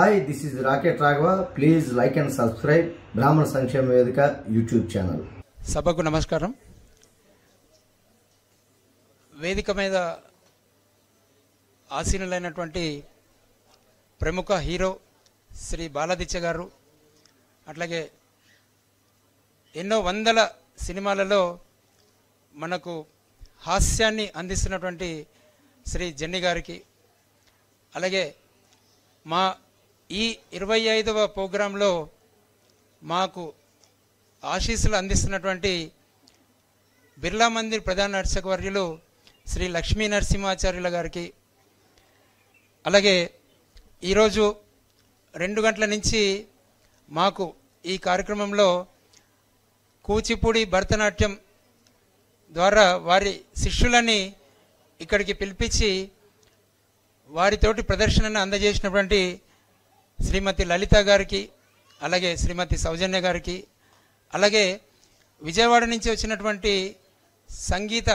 Hi, this is Raket Raghava. Please like and subscribe Brahman Sankshema Vedika YouTube channel. సభకు నమస్కారం. వేదిక మీద ఆసీనులైనటువంటి ప్రముఖ హీరో శ్రీ బాలాదిత్య గారు, అట్లాగే ఎన్నో వందల సినిమాలలో మనకు హాస్యాన్ని అందిస్తున్నటువంటి శ్రీ జెన్నీ గారికి, అలాగే మా ఈ 25వ ప్రోగ్రాంలో మాకు ఆశీస్సులు అందిస్తున్నటువంటి బిర్లా మందిర్ ప్రధాన అర్చకవర్యులు శ్రీ లక్ష్మీ నరసింహాచార్యుల గారికి, అలాగే ఈరోజు 2 గంటల నుంచి మాకు ఈ కార్యక్రమంలో కూచిపూడి భరతనాట్యం ద్వారా వారి శిష్యులని ఇక్కడికి పిలిపించి వారితోటి ప్రదర్శనను అందజేసినటువంటి శ్రీమతి లలిత గారికి, అలాగే శ్రీమతి సౌజన్య గారికి, అలాగే విజయవాడ నుంచి వచ్చినటువంటి సంగీత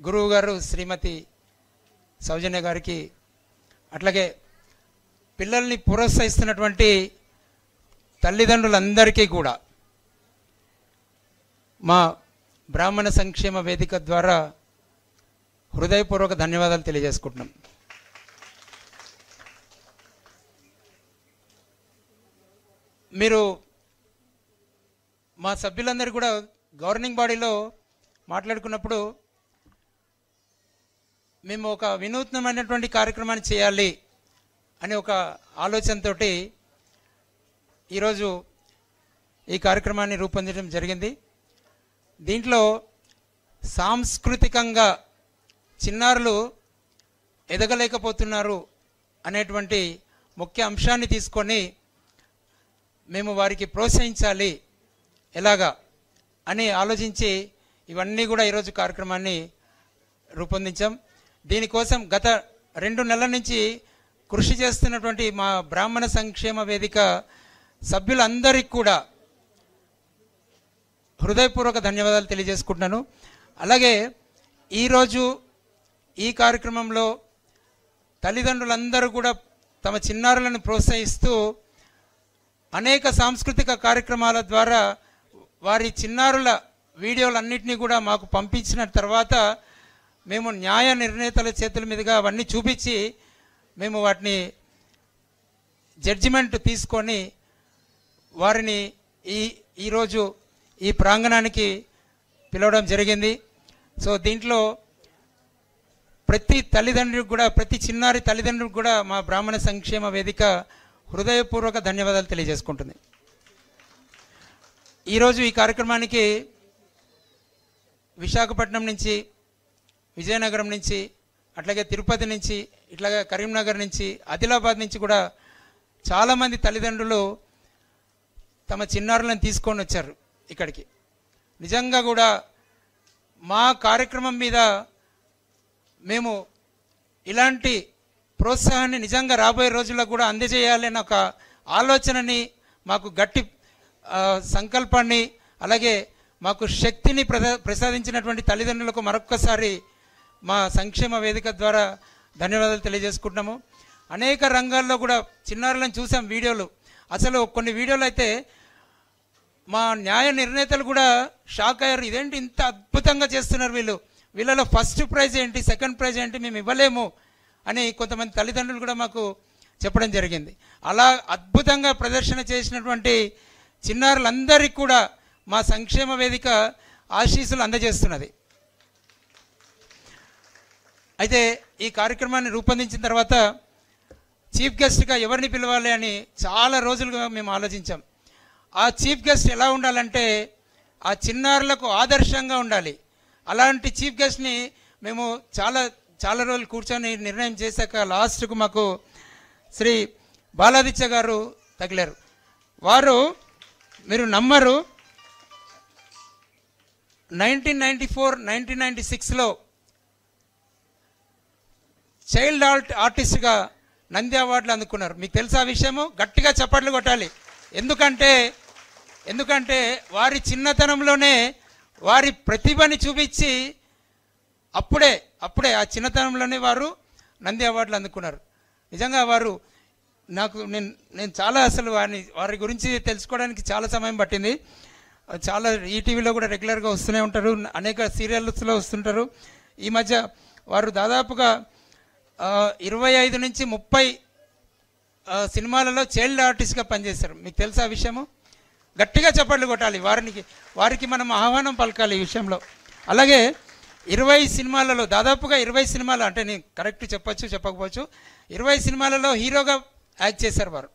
గురువు గారు శ్రీమతి సౌజన్య గారికి, అట్లాగే పిల్లల్ని ప్రోత్సహిస్తున్నటువంటి తల్లిదండ్రులందరికీ కూడా మా బ్రాహ్మణ సంక్షేమ వేదిక ద్వారా హృదయపూర్వక ధన్యవాదాలు తెలియజేసుకుంటున్నాం. మీరు మా సభ్యులందరూ కూడా గవర్నింగ్ బాడీలో మాట్లాడుకున్నప్పుడు మేము ఒక వినూత్నమైనటువంటి కార్యక్రమాన్ని చేయాలి అనే ఒక ఆలోచనతో ఈరోజు ఈ కార్యక్రమాన్ని రూపొందించడం జరిగింది. దీంట్లో సాంస్కృతికంగా చిన్నారులు ఎదగలేకపోతున్నారు అనేటువంటి ముఖ్య అంశాన్ని తీసుకొని మేము వారికి ప్రోత్సహించాలి ఎలాగా అని ఆలోచించి ఇవన్నీ కూడా ఈరోజు కార్యక్రమాన్ని రూపొందించాం. దీనికోసం గత 2 నెలల నుంచి కృషి చేస్తున్నటువంటి మా బ్రాహ్మణ సంక్షేమ వేదిక సభ్యులందరికీ కూడా హృదయపూర్వక ధన్యవాదాలు తెలియజేసుకుంటున్నాను. అలాగే ఈరోజు ఈ కార్యక్రమంలో తల్లిదండ్రులందరూ కూడా తమ చిన్నారులను ప్రోత్సహిస్తూ అనేక సాంస్కృతిక కార్యక్రమాల ద్వారా వారి చిన్నారుల వీడియోలన్నింటినీ కూడా మాకు పంపించిన తర్వాత మేము న్యాయ నిర్ణేతల చేతుల మీదుగా అవన్నీ చూపించి మేము వాటిని జడ్జిమెంట్ తీసుకొని వారిని ఈరోజు ఈ ప్రాంగణానికి పిలవడం జరిగింది. సో దీంట్లో ప్రతి తల్లిదండ్రులకు కూడా, ప్రతి చిన్నారి తల్లిదండ్రులకు కూడా మా బ్రాహ్మణ సంక్షేమ వేదిక హృదయపూర్వక ధన్యవాదాలు తెలియజేసుకుంటుంది. ఈరోజు ఈ కార్యక్రమానికి విశాఖపట్నం నుంచి, విజయనగరం నుంచి, అట్లాగే తిరుపతి నుంచి, ఇట్లాగే కరీంనగర్ నుంచి, ఆదిలాబాద్ నుంచి కూడా చాలామంది తల్లిదండ్రులు తమ చిన్నారులను తీసుకొని వచ్చారు ఇక్కడికి. నిజంగా కూడా మా కార్యక్రమం మీద మేము ఇలాంటి ప్రోత్సాహాన్ని నిజంగా రాబోయే రోజుల్లో కూడా అందజేయాలనే ఒక ఆలోచనని, మాకు గట్టి సంకల్పాన్ని, అలాగే మాకు శక్తిని ప్రసాదించినటువంటి తల్లిదండ్రులకు మరొక్కసారి మా సంక్షేమ వేదిక ద్వారా ధన్యవాదాలు తెలియజేసుకుంటున్నాము. అనేక రంగాల్లో కూడా చిన్నారులను చూసాం వీడియోలు. అసలు కొన్ని వీడియోలు అయితే మా న్యాయ నిర్ణేతలు కూడా షాక్ అయ్యారు. ఇదేంటి ఇంత అద్భుతంగా చేస్తున్నారు వీళ్ళలో ఫస్ట్ ప్రైజ్ ఏంటి, సెకండ్ ప్రైజ్ ఏంటి, మేము ఇవ్వలేము అని కొంతమంది తల్లిదండ్రులు కూడా మాకు చెప్పడం జరిగింది. అలా అద్భుతంగా ప్రదర్శన చేసినటువంటి చిన్నారులందరికీ కూడా మా సంక్షేమ వేదిక ఆశీస్సులు అందజేస్తున్నది. అయితే ఈ కార్యక్రమాన్ని రూపొందించిన తర్వాత చీఫ్ గెస్ట్గా ఎవరిని పిలవాలి అని చాలా రోజులుగా మేము ఆలోచించాం. ఆ చీఫ్ గెస్ట్ ఎలా ఉండాలంటే ఆ చిన్నారులకు ఆదర్శంగా ఉండాలి. అలాంటి చీఫ్ గెస్ట్ని మేము చాలా రోజులు కూర్చొని నిర్ణయం చేశాక లాస్ట్కు మాకు శ్రీ బాలాదిత్య గారు తగిలారు. వారు, మీరు నమ్మరు, 1994-1996లో చైల్డ్ ఆర్టిస్ట్గా నంది అవార్డులు అందుకున్నారు. మీకు తెలుసా ఆ విషయము? గట్టిగా చప్పట్లు కొట్టాలి. ఎందుకంటే వారి చిన్నతనంలోనే వారి ప్రతిభని చూపించి అప్పుడే ఆ చిన్నతనంలోనే వారు నంది అవార్డులు అందుకున్నారు. నిజంగా వారు నేను చాలా అసలు వారి గురించి తెలుసుకోవడానికి చాలా సమయం పట్టింది. చాలా ఈటీవీలో కూడా రెగ్యులర్గా వస్తూనే ఉంటారు, అనేక సీరియల్స్లో వస్తుంటారు. ఈ మధ్య వారు దాదాపుగా 25 నుంచి 30 సినిమాలలో చైల్డ్ ఆర్టిస్ట్గా పనిచేశారు. మీకు తెలుసా ఆ విషయము? గట్టిగా చప్పట్లు కొట్టాలి వారికి మనం ఆహ్వానం పలకాలి ఈ విషయంలో. అలాగే 20 సినిమాలలో దాదాపుగా 20 సినిమాలు, అంటే నేను కరెక్ట్ చెప్పచ్చు చెప్పకపోవచ్చు, 20 సినిమాలలో హీరోగా యాక్ట్ చేశారు వారు.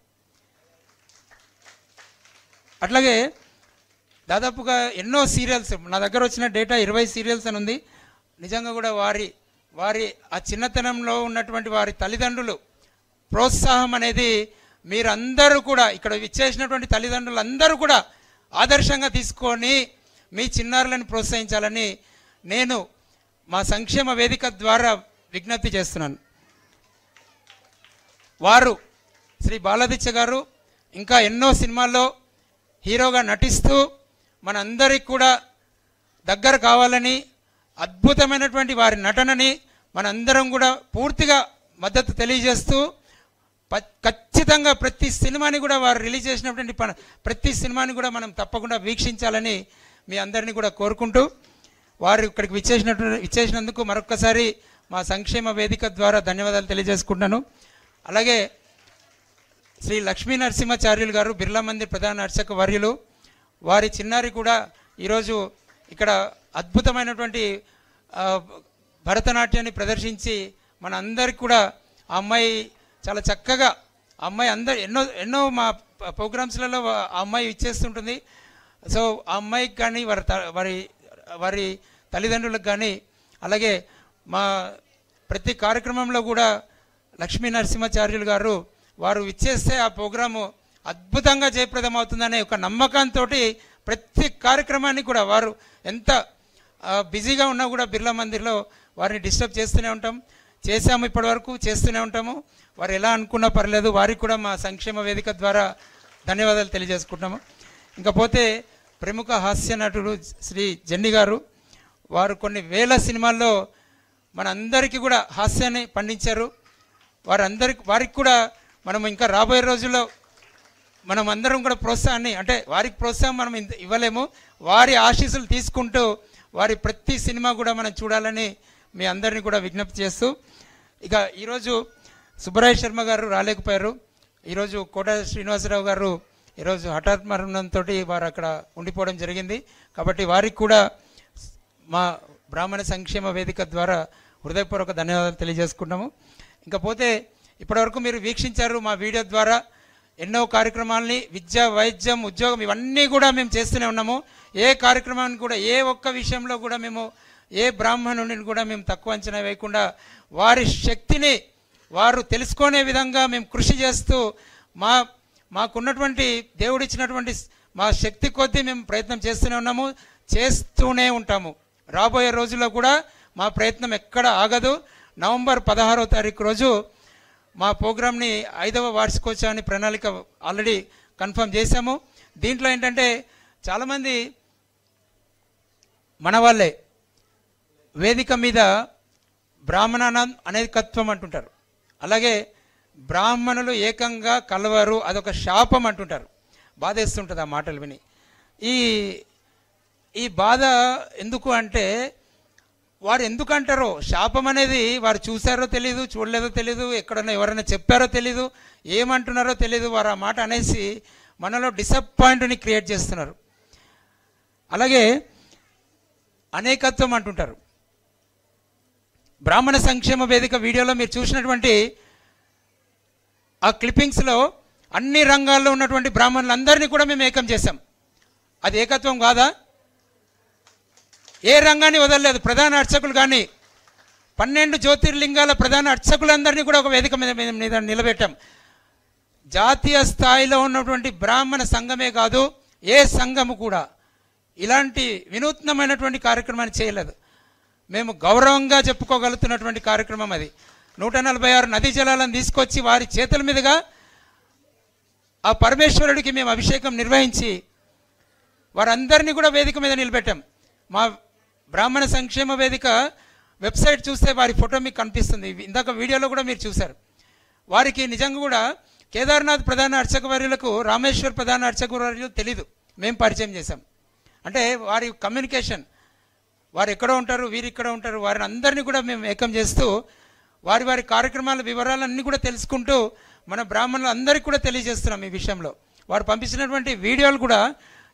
అట్లాగే దాదాపుగా ఎన్నో సీరియల్స్, నా దగ్గర వచ్చిన డేటా 20 సీరియల్స్ అని ఉంది. నిజంగా కూడా వారి ఆ చిన్నతనంలో ఉన్నటువంటి వారి తల్లిదండ్రులు ప్రోత్సాహం అనేది మీరందరూ కూడా, ఇక్కడ ఇచ్చేసినటువంటి తల్లిదండ్రులు అందరూ కూడా ఆదర్శంగా తీసుకొని మీ చిన్నారులను ప్రోత్సహించాలని నేను మా సంక్షేమ వేదిక ద్వారా విజ్ఞప్తి చేస్తున్నాను. వారు శ్రీ బాలదిత్య గారు ఇంకా ఎన్నో సినిమాల్లో హీరోగా నటిస్తూ మనందరికి కూడా దగ్గర కావాలని, అద్భుతమైనటువంటి వారి నటనని మనందరం కూడా పూర్తిగా మద్దతు తెలియజేస్తూ, ఖచ్చితంగా ప్రతి సినిమాని కూడా వారు రిలీజ్ చేసినటువంటి ప్రతి సినిమాని కూడా మనం తప్పకుండా వీక్షించాలని మీ అందరినీ కూడా కోరుకుంటూ, వారు ఇక్కడికి విచ్చేసినందుకు మరొక్కసారి మా సంక్షేమ వేదిక ద్వారా ధన్యవాదాలు తెలియజేసుకుంటున్నాను. అలాగే శ్రీ లక్ష్మీ నరసింహాచార్యులు గారు, బిర్లా మందిర్ ప్రధాన అర్చక వర్యులు, వారి చిన్నారి కూడా ఈరోజు ఇక్కడ అద్భుతమైనటువంటి భరతనాట్యాన్ని ప్రదర్శించి మన అందరికి కూడా ఆ అమ్మాయి చాలా చక్కగా, ఆ అమ్మాయి ఎన్నో మా ప్రోగ్రామ్స్లలో ఆ అమ్మాయి ఇచ్చేస్తుంటుంది. సో ఆ అమ్మాయికి కానీ వారి తల్లిదండ్రులకు కానీ, అలాగే మా ప్రతి కార్యక్రమంలో కూడా లక్ష్మీ నరసింహాచార్యులు గారు వారు ఇచ్చేస్తే ఆ ప్రోగ్రాము అద్భుతంగా జయప్రదం అవుతుందనే ఒక నమ్మకంతో ప్రతి కార్యక్రమాన్ని కూడా వారు ఎంత బిజీగా ఉన్నా కూడా బిర్లా మందిర్లో వారిని డిస్టర్బ్ చేస్తూనే ఉంటాం, చేసాము ఇప్పటివరకు, చేస్తూనే ఉంటాము. వారు ఎలా అనుకున్నా పర్లేదు, వారికి కూడా మా సంక్షేమ వేదిక ద్వారా ధన్యవాదాలు తెలియజేసుకుంటున్నాము. ఇంకపోతే ప్రముఖ హాస్య నటుడు శ్రీ జెన్నీ గారు, వారు కొన్ని వేల సినిమాల్లో మన అందరికీ కూడా హాస్యాన్ని పండించారు. వారికి కూడా మనం ఇంకా రాబోయే రోజుల్లో మనం అందరం కూడా ప్రోత్సాహాన్ని, అంటే వారికి ప్రోత్సాహం మనం ఇవ్వలేము, వారి ఆశీస్సులు తీసుకుంటూ వారి ప్రతి సినిమా కూడా మనం చూడాలని మీ అందరినీ కూడా విజ్ఞప్తి చేస్తూ, ఇక ఈరోజు సుబ్బరాయ శర్మ గారు రాలేకపోయారు. ఈరోజు కోట శ్రీనివాసరావు గారు ఈరోజు హఠాత్ మరణంతో వారు అక్కడ ఉండిపోవడం జరిగింది. కాబట్టి వారికి కూడా మా బ్రాహ్మణ సంక్షేమ వేదిక ద్వారా హృదయపూర్వక ధన్యవాదాలు తెలియజేసుకుంటాము. ఇంకపోతే ఇప్పటివరకు మీరు వీక్షించారు మా వీడియో ద్వారా ఎన్నో కార్యక్రమాలని, విద్య, వైద్యం, ఉద్యోగం ఇవన్నీ కూడా మేము చేస్తూనే ఉన్నాము. ఏ కార్యక్రమాన్ని కూడా, ఏ ఒక్క విషయంలో కూడా మేము ఏ బ్రాహ్మణుడిని కూడా మేము తక్కువ అంచనా వేయకుండా వారి శక్తిని వారు తెలుసుకునే విధంగా మేము కృషి చేస్తూ మాకున్నటువంటి దేవుడిచ్చినటువంటి మా శక్తి కొద్దీ మేము ప్రయత్నం చేస్తూనే ఉన్నాము, చేస్తూనే ఉంటాము. రాబోయే రోజుల్లో కూడా మా ప్రయత్నం ఎక్కడ ఆగదు. నవంబర్ 16వ తారీఖు రోజు మా ప్రోగ్రామ్ని 5వ వార్షికోత్సవాన్ని ప్రణాళిక ఆల్రెడీ కన్ఫర్మ్ చేశాము. దీంట్లో ఏంటంటే చాలామంది మన వాళ్ళే వేదిక మీద బ్రాహ్మణ అనేకత్వం అంటుంటారు, అలాగే బ్రాహ్మణులు ఏకంగా కలవరు, అదొక శాపం అంటుంటారు. బాధేస్తుంటుంది ఆ మాటలు విని. ఈ బాధ ఎందుకు అంటే, వారు ఎందుకు అంటారో, శాపం అనేది వారు చూసారో తెలీదు, చూడలేదో తెలీదు, ఎక్కడన్నా ఎవరైనా చెప్పారో తెలీదు, ఏమంటున్నారో తెలీదు, వారు ఆ మాట అనేసి మనలో డిసప్పాయింట్ని క్రియేట్ చేస్తున్నారు. అలాగే అనేకత్వం అంటుంటారు. బ్రాహ్మణ సంక్షేమ వేదిక వీడియోలో మీరు చూసినటువంటి ఆ క్లిప్పింగ్స్లో అన్ని రంగాల్లో ఉన్నటువంటి బ్రాహ్మణులందరినీ కూడా మేము ఏకం చేశాం. అది ఏకత్వం కాదా? ఏ రంగాన్ని వదలలేదు. ప్రధాన అర్చకులు కానీ 12 జ్యోతిర్లింగాల ప్రధాన అర్చకులందరినీ కూడా ఒక వేదిక మీద నిలబెట్టాం. జాతీయ స్థాయిలో ఉన్నటువంటి బ్రాహ్మణ సంఘమే కాదు, ఏ సంఘము కూడా ఇలాంటి వినూత్నమైనటువంటి కార్యక్రమాన్ని చేయలేదు. మేము గౌరవంగా చెప్పుకోగలుగుతున్నటువంటి కార్యక్రమం అది. 146 నదీ జలాలను తీసుకొచ్చి వారి చేతుల మీదుగా ఆ పరమేశ్వరుడికి మేము అభిషేకం నిర్వహించి వారందరినీ కూడా వేదిక మీద నిలబెట్టాం. మా బ్రాహ్మణ సంక్షేమ వేదిక వెబ్సైట్ చూస్తే వారి ఫోటో మీకు కనిపిస్తుంది. ఇందాక వీడియోలో కూడా మీరు చూశారు. వారికి నిజంగా కూడా కేదార్నాథ్ ప్రధాన అర్చక వర్యులకు రామేశ్వర్ ప్రధాన అర్చక వర్యులు తెలీదు, మేము పరిచయం చేశాం. అంటే వారి కమ్యూనికేషన్, వారు ఎక్కడో ఉంటారు, వీరు ఇక్కడ ఉంటారు, వారిని అందరినీ కూడా మేము ఏకం చేస్తూ వారి వారి కార్యక్రమాల వివరాలన్నీ కూడా తెలుసుకుంటూ మన బ్రాహ్మణులు అందరికీ కూడా తెలియజేస్తున్నాం. ఈ విషయంలో వారు పంపించినటువంటి వీడియోలు కూడా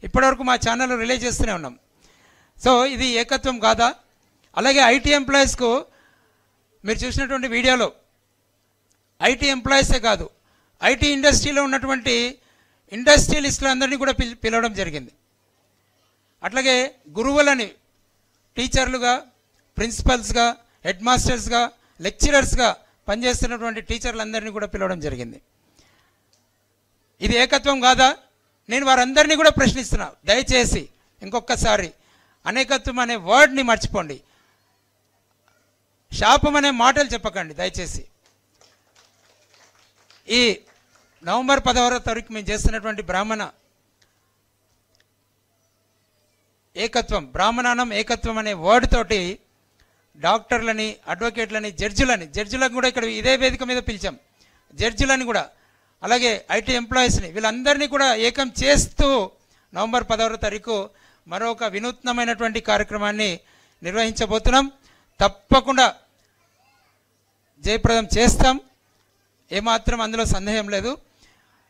ఇప్పటివరకు మా ఛానల్లో రిలీజ్ చేస్తూనే ఉన్నాం. సో ఇది ఏకత్వం కాదా? అలాగే ఐటీ ఎంప్లాయీస్కు మీరు చూసినటువంటి వీడియోలో ఐటీ ఎంప్లాయీసే కాదు, ఐటీ ఇండస్ట్రీలో ఉన్నటువంటి ఇండస్ట్రియలిస్టులు అందరినీ కూడా పిలవడం జరిగింది. అట్లాగే గురువులని టీచర్లుగా, ప్రిన్సిపల్స్గా, హెడ్ మాస్టర్స్గా, లెక్చరర్స్గా పనిచేస్తున్నటువంటి టీచర్లందరినీ కూడా పిలవడం జరిగింది. ఇది ఏకత్వం కాదా? నేను వారందరినీ కూడా ప్రశ్నిస్తున్నా. దయచేసి ఇంకొకసారి అనేకత్వం అనే వర్డ్ని మర్చిపోండి, శాపం అనే మాటలు చెప్పకండి దయచేసి. ఈ నవంబర్ 16వ తారీఖు మేము చేస్తున్నటువంటి బ్రాహ్మణ ఏకత్వం, బ్రాహ్మణానం ఏకత్వం అనే వర్డ్ తోటి డాక్టర్లని, అడ్వకేట్లని, జడ్జిలను కూడా ఇక్కడ ఇదే వేదిక మీద పిలిచాం. జడ్జిలని కూడా, అలాగే ఐటీ ఎంప్లాయీస్ని, వీళ్ళందరినీ కూడా ఏకం చేస్తూ నవంబర్ 16వ తారీఖు మరొక వినూత్నమైనటువంటి కార్యక్రమాన్ని నిర్వహించబోతున్నాం. తప్పకుండా జయప్రదం చేస్తాం, ఏమాత్రం అందులో సందేహం లేదు.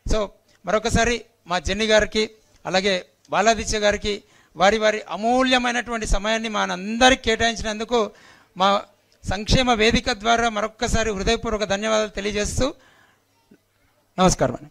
సో మరొకసారి మా జెన్నీ గారికి, అలాగే బాలాదిత్య గారికి వారి వారి అమూల్యమైనటువంటి సమయాన్ని మనందరికి కేటాయించినందుకు మా సంక్షేమ వేదిక ద్వారా మరొక్కసారి హృదయపూర్వక ధన్యవాదాలు తెలియజేస్తూ నమస్కారం.